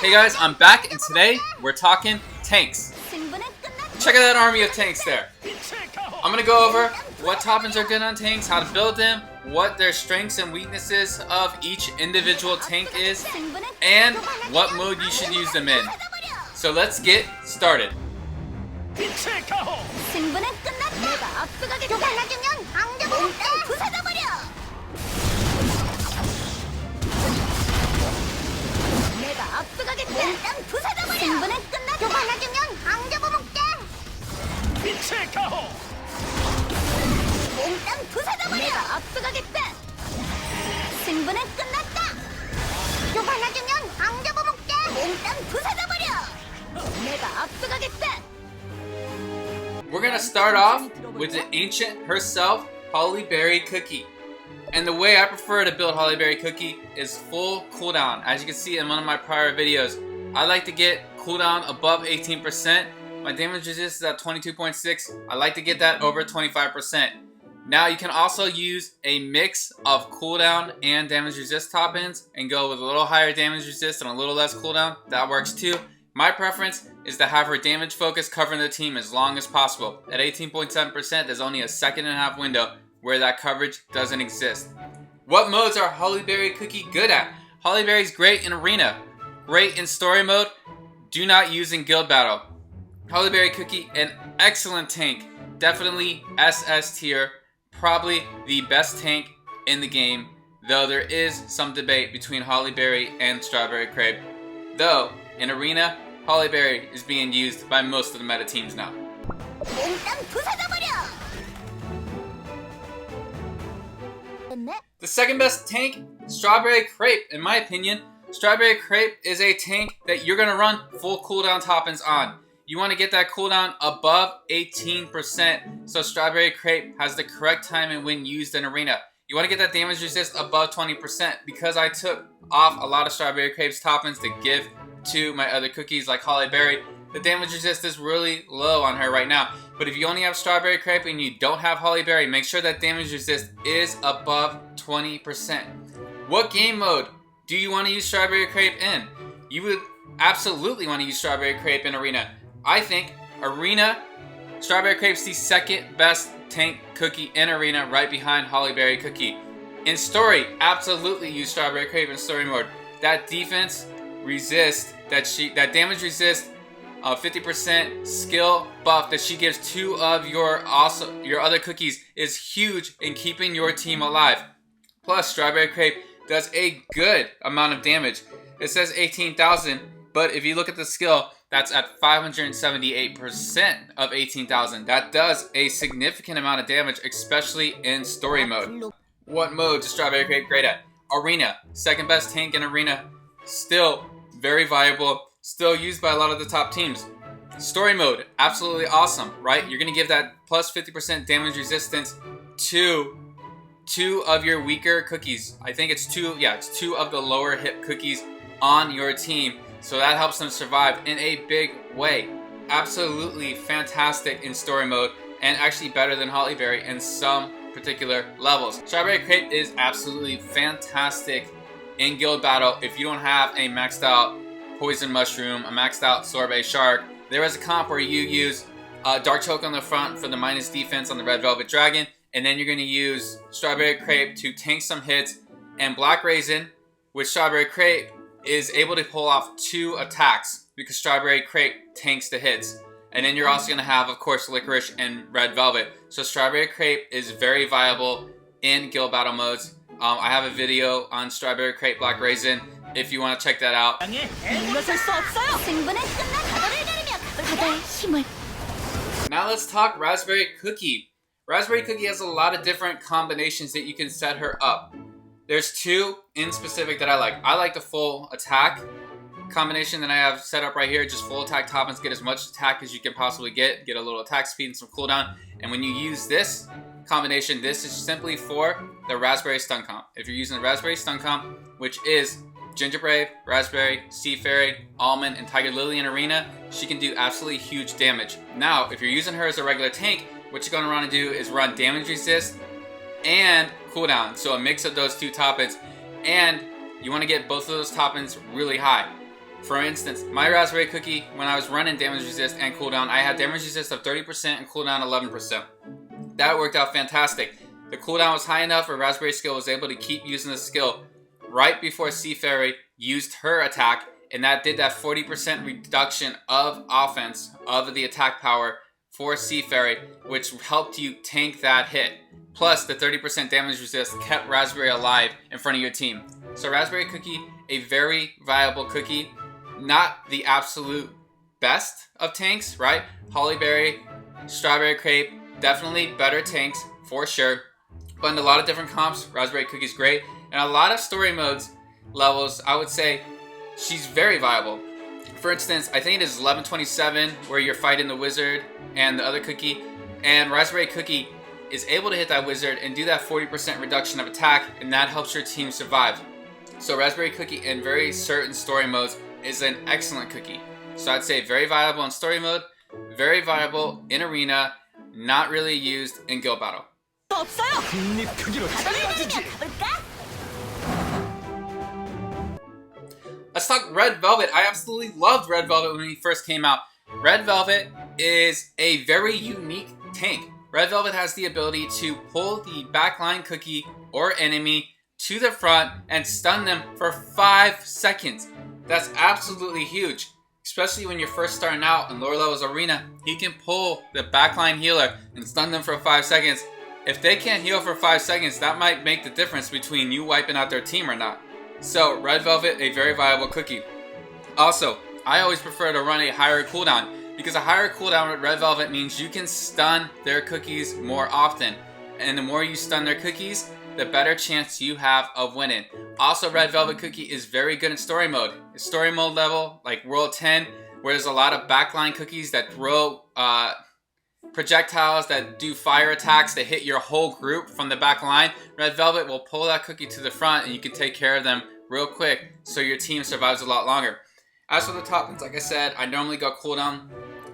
Hey guys, I'm back and today we're talking tanks. Check out that army of tanks there. I'm going to go over what toppings are good on tanks, how to build them, what their strengths and weaknesses of each individual tank is, and what mode you should use them in. So let's get started. We're gonna start off with the ancient herself, Hollyberry cookie. And the way I prefer to build Hollyberry cookie is full cooldown. As you can see in one of my prior videos, I like to get cooldown above 18%. My damage resist is at 22.6. I like to get that over 25%. Now you can also use a mix of cooldown and damage resist top-ins and go with a little higher damage resist and a little less cooldown. That works too. My preference is to have her damage focus covering the team as long as possible. At 18.7%, there's only a 1.5-second window where that coverage doesn't exist. What modes are Hollyberry cookie good at? Hollyberry's great in arena, great in story mode, do not use in guild battle. Hollyberry cookie, an excellent tank, definitely SS tier, probably the best tank in the game, though there is some debate between Hollyberry and Strawberry Crepe. Though, in arena, Hollyberry is being used by most of the meta teams now. The second best tank, Strawberry Crepe. In my opinion, Strawberry Crepe is a tank that you're going to run full cooldown top-ins on. You want to get that cooldown above 18%, so Strawberry Crepe has the correct timing when used in arena. You want to get that damage resist above 20%, because I took off a lot of Strawberry Crepe's top-ins to give to my other cookies like Hollyberry. The damage resist is really low on her right now. But if you only have Strawberry Crepe and you don't have Hollyberry, make sure that damage resist is above 20%. What game mode do you want to use Strawberry Crepe in? You would absolutely want to use Strawberry Crepe in arena. I think arena, Strawberry Crepe's the second best tank cookie in arena, right behind Hollyberry cookie. In story, absolutely use Strawberry Crepe in story mode. That defense resist, that damage resist, 50% skill buff that she gives two of your other cookies is huge in keeping your team alive. Plus, Strawberry Crepe does a good amount of damage. It says 18,000, but if you look at the skill, that's at 578% of 18,000. That does a significant amount of damage, especially in story mode. What mode is Strawberry Crepe great at? Arena, second best tank in arena. Still very viable, still used by a lot of the top teams. Story mode, absolutely awesome, right? You're gonna give that plus 50% damage resistance to two of your weaker cookies. I think it's two of the lower hit cookies on your team. So that helps them survive in a big way. Absolutely fantastic in story mode, and actually better than Hollyberry in some particular levels. Strawberry Crepe is absolutely fantastic in guild battle if you don't have a maxed out Poison Mushroom, a maxed out Sorbet Shark. There is a comp where you use Dark Choke on the front for the minus defense on the Red Velvet Dragon, and then you're going to use Strawberry Crepe to tank some hits, and Black Raisin with Strawberry Crepe is able to pull off 2 attacks because Strawberry Crepe tanks the hits. And then you're also going to have, of course, Licorice and Red Velvet. So Strawberry Crepe is very viable in guild battle modes. I have a video on Strawberry Crepe Black Raisin if you want to check that out. Now let's talk Raspberry Cookie. Raspberry Cookie has a lot of different combinations that you can set her up. There's 2 in specific that I like. I like the full attack combination that I have set up right here. Just full attack top-ins, get as much attack as you can possibly get a little attack speed and some cooldown. And when you use this combination, this is simply for the Raspberry Stun Comp. If you're using the Raspberry Stun Comp, which is GingerBrave, Raspberry, Sea Fairy, Almond, and Tiger Lily in arena, she can do absolutely huge damage. Now, if you're using her as a regular tank, what you're going to want to do is run damage resist and cooldown. So a mix of those 2 top-ins, and you want to get both of those top-ins really high. For instance, my raspberry cookie, when I was running damage resist and cooldown, I had damage resist of 30% and cooldown 11%. That worked out fantastic. The cooldown was high enough where raspberry skill was able to keep using the skill right before Sea Fairy used her attack, and that did that 40% reduction of offense of the attack power for Sea Fairy, which helped you tank that hit. Plus, the 30% damage resist kept Raspberry alive in front of your team. So Raspberry Cookie, a very viable cookie. Not the absolute best of tanks, right? Hollyberry, Strawberry Crepe, definitely better tanks, for sure. But in a lot of different comps, Raspberry Cookie's great. And a lot of story modes levels, I would say she's very viable. For instance, I think it is 1127 where you're fighting the wizard and the other cookie, and Raspberry Cookie is able to hit that wizard and do that 40% reduction of attack, and that helps your team survive. So Raspberry Cookie in very certain story modes is an excellent cookie. So I'd say very viable in story mode, very viable in arena, not really used in guild battle. Let's talk Red Velvet. I absolutely loved Red Velvet when he first came out. Red Velvet is a very unique tank. Red Velvet has the ability to pull the backline cookie or enemy to the front and stun them for 5 seconds. That's absolutely huge, especially when you're first starting out in lower levels arena. He can pull the backline healer and stun them for 5 seconds. If they can't heal for 5 seconds, that might make the difference between you wiping out their team or not. So Red Velvet, a very viable cookie. Also, I always prefer to run a higher cooldown, because a higher cooldown with Red Velvet means you can stun their cookies more often. And the more you stun their cookies, the better chance you have of winning. Also, Red Velvet Cookie is very good in story mode. Story mode level, like World 10, where there's a lot of backline cookies that throw projectiles that do fire attacks that hit your whole group from the back line. Red Velvet will pull that cookie to the front and you can take care of them real quick so your team survives a lot longer. As for the toppings, like I said, I normally go cooldown.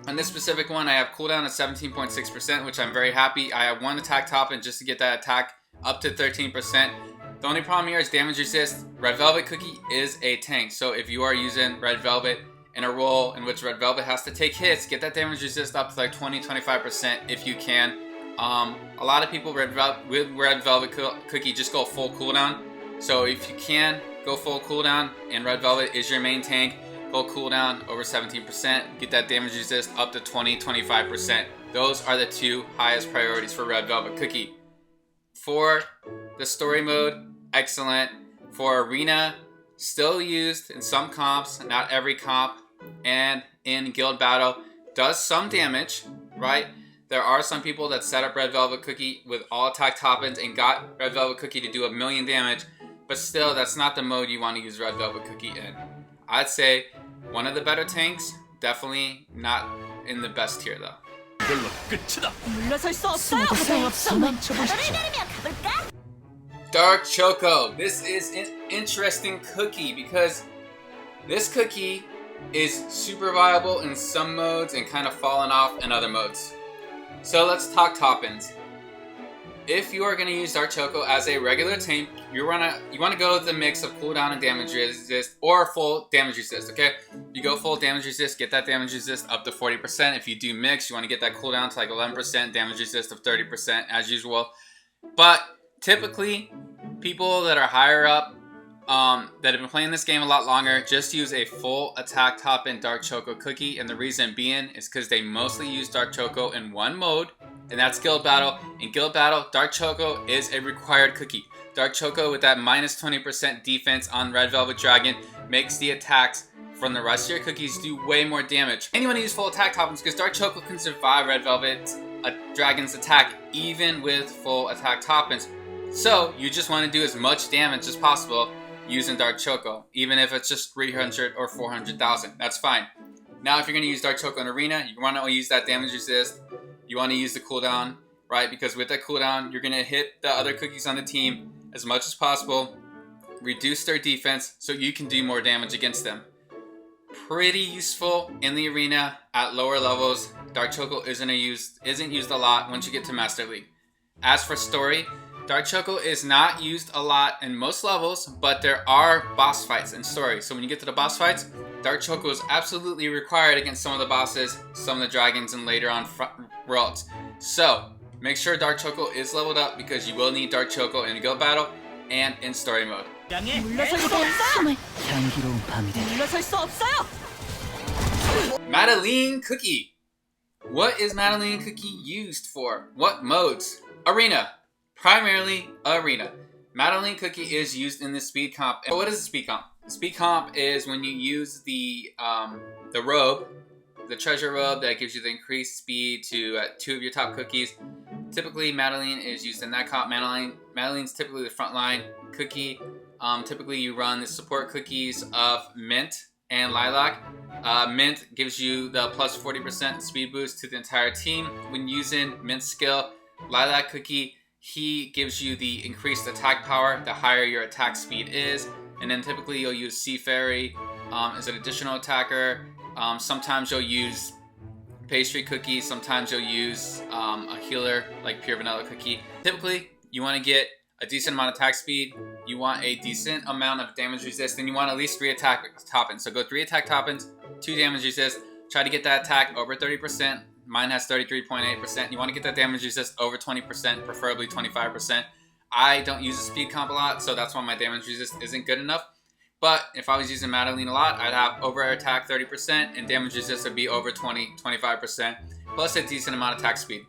On this specific one, I have cooldown at 17.6%, which I'm very happy. I have one attack topping just to get that attack up to 13%. The only problem here is damage resist. Red Velvet Cookie is a tank, so if you are using Red Velvet in a role in which Red Velvet has to take hits, get that damage resist up to like 20-25% if you can. A lot of people with Red Velvet Cookie just go full cooldown. So if you can, go full cooldown and Red Velvet is your main tank, go cooldown over 17%, get that damage resist up to 20-25%. Those are the two highest priorities for Red Velvet Cookie. For the story mode, excellent. For arena, still used in some comps, not every comp, and in guild battle, does some damage, right? There are some people that set up Red Velvet Cookie with all attack toppings and got Red Velvet Cookie to do 1,000,000 damage, but still, that's not the mode you want to use Red Velvet Cookie in. I'd say one of the better tanks, definitely not in the best tier though. Dark Choco. This is an interesting cookie because this cookie is super viable in some modes and kind of fallen off in other modes. So let's talk toppings. If you are going to use Dark Choco as a regular tank, you want to go with the mix of cooldown and damage resist, or full damage resist, okay? You go full damage resist, get that damage resist up to 40%. If you do mix, you want to get that cooldown to like 11%, damage resist of 30% as usual. But typically, people that are higher up, that have been playing this game a lot longer, just use a full attack top in Dark Choco Cookie, and the reason being is because they mostly use Dark Choco in one mode, and that's Guild Battle. In Guild Battle, Dark Choco is a required cookie. Dark Choco with that minus 20% defense on Red Velvet Dragon makes the attacks from the rest of your cookies do way more damage. And you want to use full attack toppings because Dark Choco can survive Red Velvet Dragon's attack even with full attack toppings. So you just want to do as much damage as possible using Dark Choco, even if it's just 300 or 400,000. That's fine. Now, if you're going to use Dark Choco in Arena, you want to use that damage resist. You want to use the cooldown, right? Because with that cooldown, you're going to hit the other cookies on the team as much as possible, reduce their defense so you can do more damage against them. Pretty useful in the arena at lower levels. Dark Choco isn't used a lot once you get to Master League. As for story, Dark Choco is not used a lot in most levels, but there are boss fights in story. So when you get to the boss fights, Dark Choco is absolutely required against some of the bosses, some of the dragons, and later on worlds. So make sure Dark Choco is leveled up because you will need Dark Choco in guild battle and in story mode. Madeline Cookie. What is Madeline Cookie used for? What modes? Arena. Primarily Arena. Madeline Cookie is used in the speed comp. What is the speed comp? The speed comp is when you use the robe, the treasure robe that gives you the increased speed to 2 of your top cookies. Typically, Madeline is used in that comp. Madeline's typically the frontline cookie. Typically, you run the support cookies of Mint and Lilac. Mint gives you the plus 40% speed boost to the entire team when using Mint's skill. Lilac Cookie, he gives you the increased attack power the higher your attack speed is. And then typically you'll use Sea Fairy as an additional attacker. Sometimes you'll use Pastry Cookie. Sometimes you'll use a healer like Pure Vanilla Cookie. Typically, you want to get a decent amount of attack speed. You want a decent amount of damage resist. And you want at least 3 attack top-ins. So go 3 attack top-ins, 2 damage resist. Try to get that attack over 30%. Mine has 33.8%. You want to get that damage resist over 20%, preferably 25%. I don't use a speed comp a lot, so that's why my damage resist isn't good enough. But if I was using Madeline a lot, I'd have over attack 30% and damage resist would be over 25%, plus a decent amount of attack speed.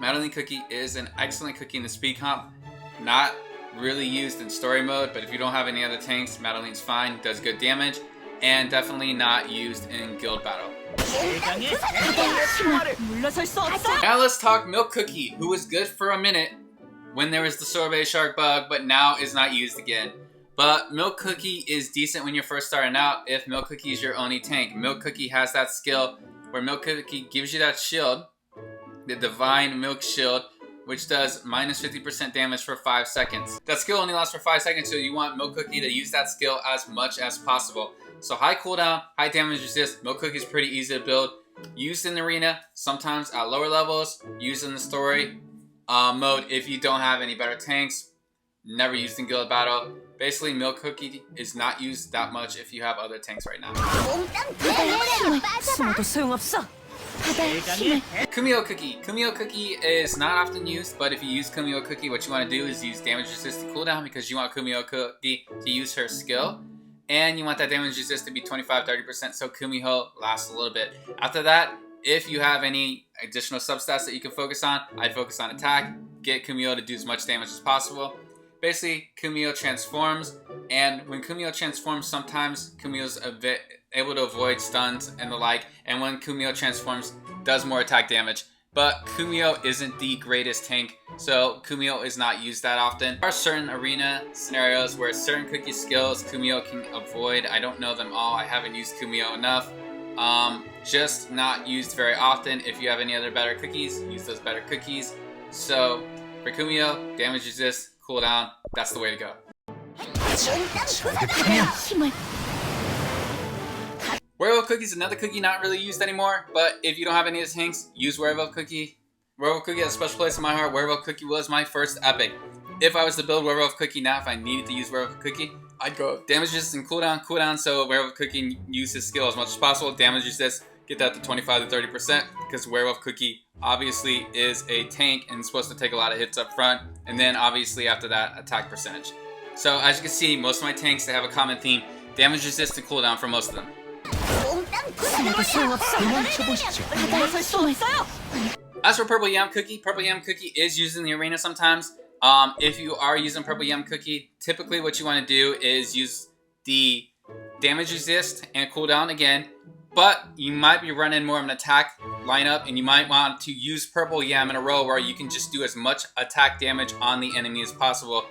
Madeline Cookie is an excellent cookie in the speed comp. Not really used in story mode, but if you don't have any other tanks, Madeline's fine, does good damage, and definitely not used in guild battle. Now let's talk Milk Cookie, who was good for a minute when there was the sorbet shark bug, but now is not used again. But Milk Cookie is decent when you're first starting out if Milk Cookie is your only tank. Milk Cookie has that skill where Milk Cookie gives you that shield, the Divine Milk Shield, which does minus 50% damage for 5 seconds. That skill only lasts for 5 seconds, so you want Milk Cookie to use that skill as much as possible. So high cooldown, high damage resist, Milk Cookie is pretty easy to build. Used in the arena, sometimes at lower levels, used in the story mode if you don't have any better tanks. Never used in guild battle. Basically, Milk Cookie is not used that much if you have other tanks right now. Kumiho Cookie. Kumiho Cookie is not often used, but if you use Kumiho Cookie, what you want to do is use damage resist to cooldown because you want Kumiho Cookie to use her skill. And you want that damage resist to be 25-30%, so Kumiho lasts a little bit. After that, if you have any additional substats that you can focus on, I'd focus on attack, get Kumiho to do as much damage as possible. Basically, Kumiho transforms, and when Kumiho transforms, sometimes Kumiho's able to avoid stuns and the like, and when Kumiho transforms, does more attack damage. But Kumiho isn't the greatest tank, so Kumiho is not used that often. There are certain arena scenarios where certain cookie skills Kumiho can avoid. I don't know them all. I haven't used Kumiho enough. Just not used very often. If you have any other better cookies, use those better cookies. So for Kumiho, damage resist, cooldown, that's the way to go. Werewolf Cookie is another cookie not really used anymore, but if you don't have any of the tanks, use Werewolf Cookie. Werewolf Cookie has a special place in my heart. Werewolf Cookie was my first epic. If I was to build Werewolf Cookie now, if I needed to use Werewolf Cookie, I'd go damage resist and cooldown, so Werewolf Cookie can use his skill as much as possible. Damage resist, get that to 25-30%, because Werewolf Cookie obviously is a tank and is supposed to take a lot of hits up front, and then obviously after that, attack percentage. So as you can see, most of my tanks, they have a common theme, damage resist and cooldown for most of them. As for Purple Yam Cookie is used in the arena sometimes. If you are using Purple Yam Cookie, typically what you want to do is use the damage resist and cooldown again, but you might be running more of an attack lineup and you might want to use Purple Yam in a row where you can just do as much attack damage on the enemy as possible.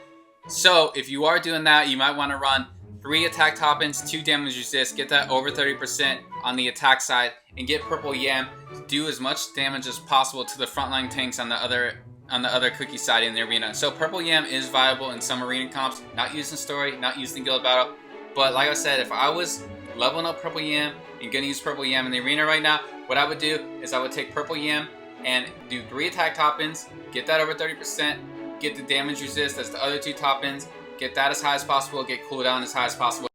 So if you are doing that, you might want to run 3 attack top-ins, 2 damage resist, get that over 30% on the attack side, and get Purple Yam to do as much damage as possible to the frontline tanks on the other cookie side in the arena. So Purple Yam is viable in some arena comps, not used in story, not used in guild battle, but like I said, if I was leveling up Purple Yam and gonna use Purple Yam in the arena right now, what I would do is I would take Purple Yam and do 3 attack top-ins, get that over 30%, get the damage resist as the other 2 top-ins, get that as high as possible, get cooldown as high as possible.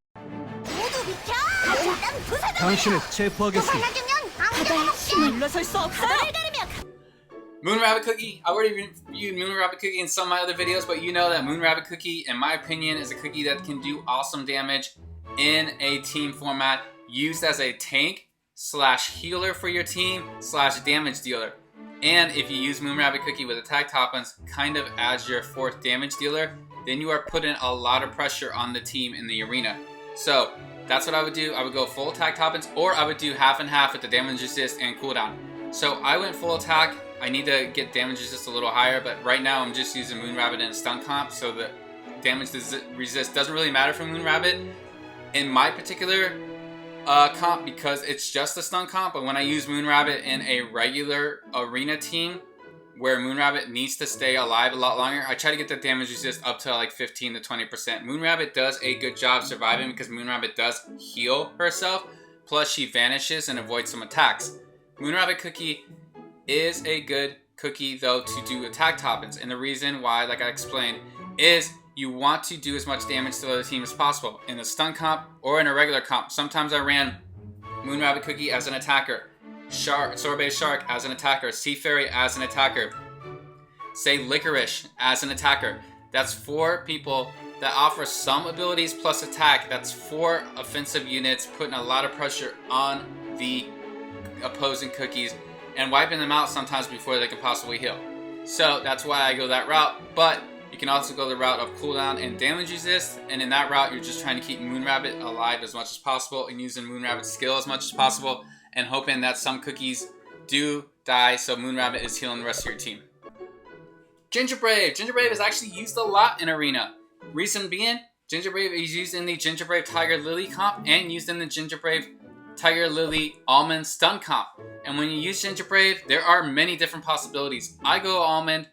당신을 체포하겠습니다. 물러설 수 없어. Moon Rabbit Cookie. I already reviewed Moon Rabbit Cookie in some of my other videos, but you know that Moon Rabbit Cookie, in my opinion, is a cookie that can do awesome damage in a team format, used as a tank slash healer for your team slash damage dealer. And if you use Moon Rabbit Cookie with attack toppings kind of as your fourth damage dealer, then you are putting a lot of pressure on the team in the arena. So that's what I would do. I would go full attack toppings, or I would do half and half with the damage resist and cooldown. So I went full attack. I need to get damage resist a little higher, but right now I'm just using Moon Rabbit and stun comp, so the damage resist doesn't really matter for Moon Rabbit in my particular comp, because it's just a stun comp. But when I use Moon Rabbit in a regular arena team where Moon Rabbit needs to stay alive a lot longer, I try to get the damage resist up to like 15 to 20%. Moon Rabbit does a good job surviving because Moon Rabbit does heal herself, plus she vanishes and avoids some attacks. Moon Rabbit Cookie is a good cookie though to do attack toppings, and the reason why, like I explained, is you want to do as much damage to the other team as possible in a stun comp or in a regular comp. Sometimes I ran Moon Rabbit Cookie as an attacker, Sorbet Shark as an attacker, Sea Fairy as an attacker, say Licorice as an attacker. That's 4 people that offer some abilities plus attack. That's 4 offensive units, putting a lot of pressure on the opposing cookies and wiping them out sometimes before they can possibly heal. So that's why I go that route, but you can also go the route of cooldown and damage resist, and in that route you're just trying to keep Moon Rabbit alive as much as possible and using Moon Rabbit's skill as much as possible and hoping that some cookies do die so Moon Rabbit is healing the rest of your team. GingerBrave. GingerBrave is actually used a lot in Arena. Reason being, GingerBrave is used in the GingerBrave Tiger Lily comp and used in the GingerBrave Tiger Lily Almond Stun comp. And when you use GingerBrave, there are many different possibilities. I go Almond,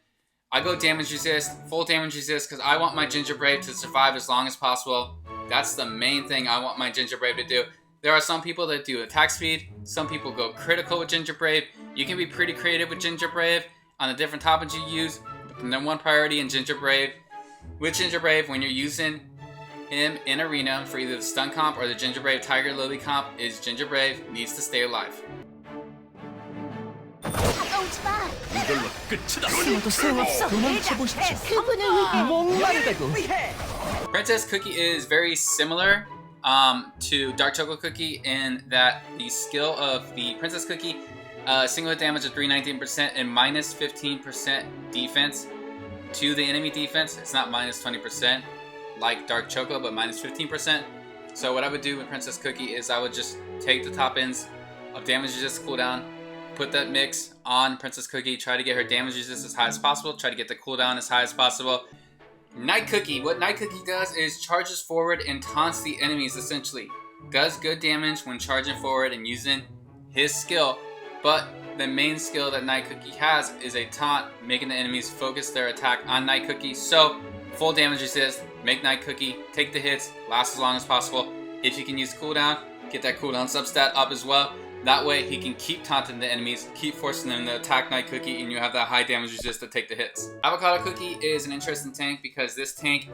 I go damage resist, full damage resist, because I want my GingerBrave to survive as long as possible. That's the main thing I want my GingerBrave to do. There are some people that do attack speed, some people go critical with GingerBrave. You can be pretty creative with GingerBrave on the different toppings you use, but the number one priority in GingerBrave, when you're using him in Arena for either the stun comp or the GingerBrave Tiger Lily comp, is GingerBrave needs to stay alive. 이걸로 끝이다. 그분을 목마르다고. Princess Cookie is very similar to Dark Chocolate Cookie in that the skill of the Princess Cookie, single hit damage of 319% and minus 15% defense to the enemy defense. It's not minus 20% like Dark Choco, but minus 15%. So what I would do with Princess Cookie is I would just take the top ends of damage resist cooldown, put that mix on Princess Cookie, try to get her damage resist as high as possible, try to get the cooldown as high as possible. Night Cookie. What Night Cookie does is charges forward and taunts the enemies, essentially. Does good damage when charging forward and using his skill, but the main skill that Night Cookie has is a taunt, making the enemies focus their attack on Night Cookie. So, full damage resist, make Night Cookie, take the hits, last as long as possible. If you can use cooldown, get that cooldown substat up as well. That way he can keep taunting the enemies, keep forcing them to attack Night Cookie, and you have that high damage resist to take the hits. Avocado Cookie is an interesting tank because this tank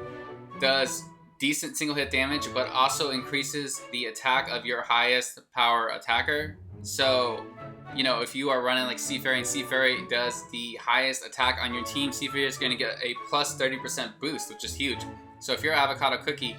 does decent single hit damage, but also increases the attack of your highest power attacker. So, you know, if you are running like Sea Fairy and Sea Fairy does the highest attack on your team, Sea Fairy is going to get a plus 30% boost, which is huge. So if you're Avocado Cookie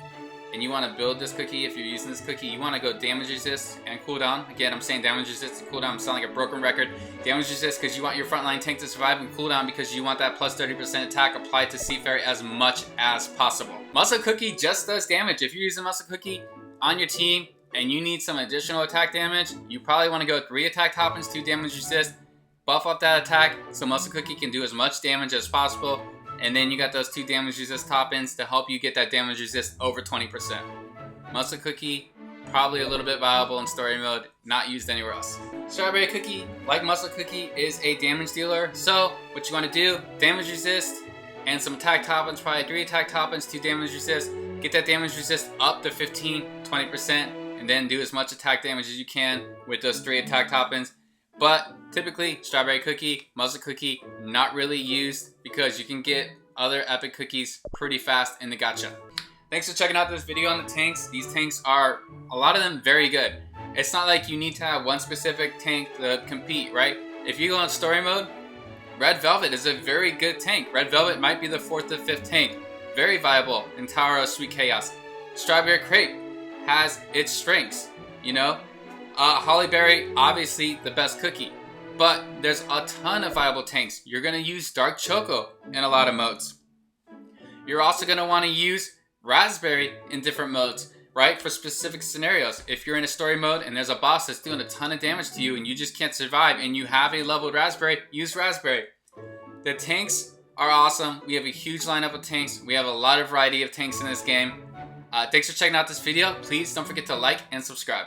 and you want to build this cookie, if you're using this cookie, you want to go damage resist and cooldown. Again, I'm saying damage resist and cooldown. I'm sounding like a broken record. Damage resist because you want your frontline tank to survive, and cooldown because you want that plus 30% attack applied to Sea Fairy as much as possible. Muscle Cookie just does damage. If you're using Muscle Cookie on your team and you need some additional attack damage, you probably want to go 3 attack toppings, 2 damage resist, buff up that attack so Muscle Cookie can do as much damage as possible. And then you got those 2 damage resist top-ends to help you get that damage resist over 20%. Muscle Cookie, probably a little bit viable in story mode, not used anywhere else. Strawberry Cookie, like Muscle Cookie, is a damage dealer. So, what you want to do, damage resist and some attack top-ends, probably 3 attack top-ends, 2 damage resist. Get that damage resist up to 15-20%, and then do as much attack damage as you can with those 3 attack top-ends. But typically, Strawberry Cookie, Muscle Cookie, not really used because you can get other epic cookies pretty fast in the gacha. Thanks for checking out this video on the tanks. These tanks are, a lot of them, very good. It's not like you need to have one specific tank to compete, right? If you go in story mode, Red Velvet is a very good tank. Red Velvet might be the 4th or 5th tank. Very viable in Tower of Sweet Chaos. Strawberry Crepe has its strengths, you know? Hollyberry, obviously the best cookie. But there's a ton of viable tanks. You're going to use Dark Choco in a lot of modes. You're also going to want to use Raspberry in different modes, right? For specific scenarios. If you're in a story mode and there's a boss that's doing a ton of damage to you and you just can't survive and you have a leveled Raspberry, use Raspberry. The tanks are awesome. We have a huge lineup of tanks. We have a lot of variety of tanks in this game. Thanks for checking out this video. Please don't forget to like and subscribe.